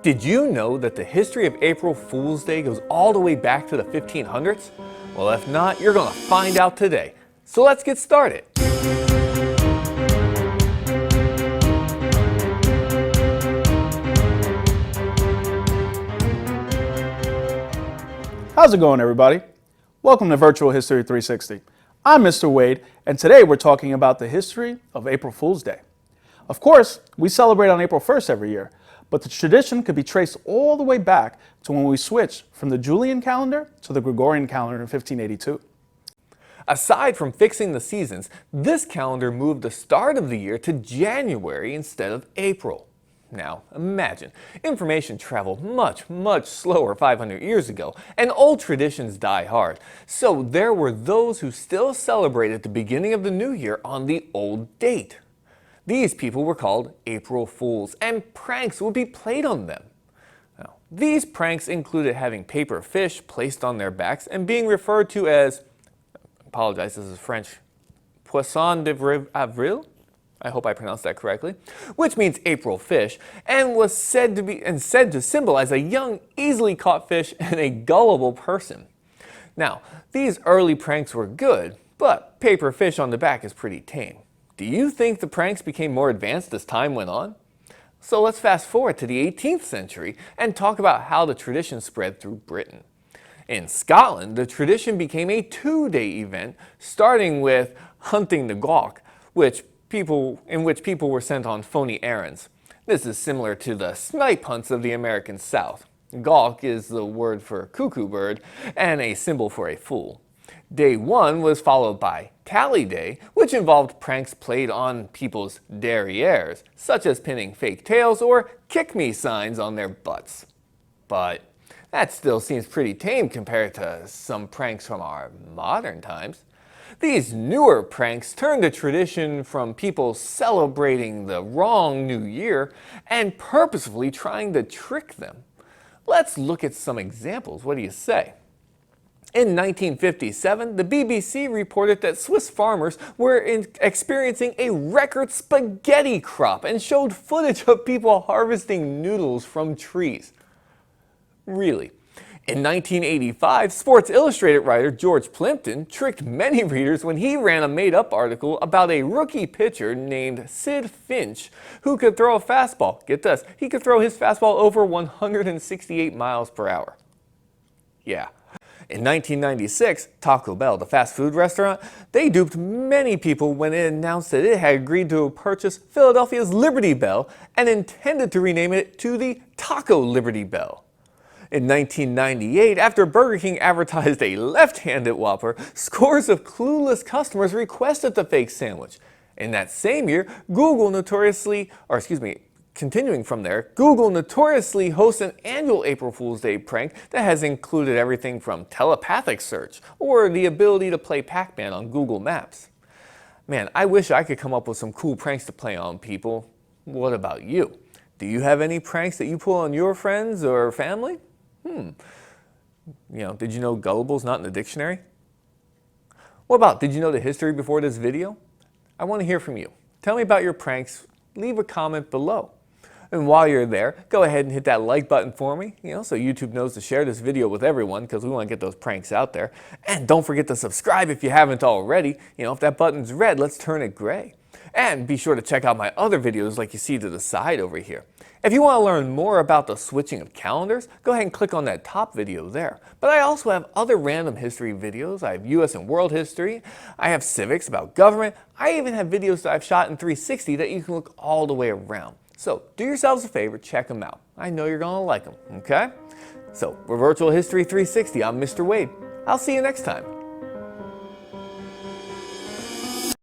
Did you know that the history of April Fool's Day goes all the way back to the 1500s? Well, if not, you're going to find out today. So let's get started. How's it going, everybody? Welcome to Virtual History 360. I'm Mr. Wade, and today we're talking about the history of April Fool's Day. Of course, we celebrate on April 1st every year, but the tradition could be traced all the way back to when we switched from the Julian calendar to the Gregorian calendar in 1582. Aside from fixing the seasons, this calendar moved the start of the year to January instead of April. Now, imagine, information traveled much slower 500 years ago, and old traditions die hard. So there were those who still celebrated the beginning of the new year on the old date. These people were called April Fools, and pranks would be played on them. Now, these pranks included having paper fish placed on their backs and being referred to as, apologize, this is French, Poisson d'Avril? I hope I pronounced that correctly, which means April fish, and was said to symbolize a young, easily caught fish and a gullible person. Now, these early pranks were good, but paper fish on the back is pretty tame. Do you think the pranks became more advanced as time went on? So let's fast forward to the 18th century and talk about how the tradition spread through Britain. In Scotland, the tradition became a two-day event, starting with hunting the gawk, in which people were sent on phony errands. This is similar to the snipe hunts of the American South. Gawk is the word for cuckoo bird and a symbol for a fool. Day one was followed by Tally Day, which involved pranks played on people's derrieres, such as pinning fake tails or kick me signs on their butts. But that still seems pretty tame compared to some pranks from our modern times. These newer pranks turned the tradition from people celebrating the wrong new year and purposefully trying to trick them. Let's look at some examples. What do you say? In 1957, the BBC reported that Swiss farmers were experiencing a record spaghetti crop and showed footage of people harvesting noodles from trees. Really? In 1985, Sports Illustrated writer George Plimpton tricked many readers when he ran a made-up article about a rookie pitcher named Sid Finch who could throw a fastball. Get this, he could throw his fastball over 168 miles per hour. Yeah. In 1996, Taco Bell, the fast food restaurant, they duped many people when it announced that it had agreed to purchase Philadelphia's Liberty Bell and intended to rename it to the Taco Liberty Bell. In 1998, after Burger King advertised a left-handed Whopper, scores of clueless customers requested the fake sandwich. In that same year, Google notoriously hosts an annual April Fool's Day prank that has included everything from telepathic search or the ability to play Pac-Man on Google Maps. Man, I wish I could come up with some cool pranks to play on people. What about you? Do you have any pranks that you pull on your friends or family? Did you know gullible's not in the dictionary? What about, did you know the history before this video? I want to hear from you. Tell me about your pranks. Leave a comment below. And while you're there, go ahead and hit that like button for me, so YouTube knows to share this video with everyone because we want to get those pranks out there. And don't forget to subscribe if you haven't already. If that button's red, let's turn it gray. And be sure to check out my other videos like you see to the side over here. If you want to learn more about the switching of calendars, go ahead and click on that top video there. But I also have other random history videos. I have US and world history. I have civics about government. I even have videos that I've shot in 360 that you can look all the way around. So do yourselves a favor, check them out. I know you're going to like them, okay? So, we're Virtual History 360. I'm Mr. Wade. I'll see you next time.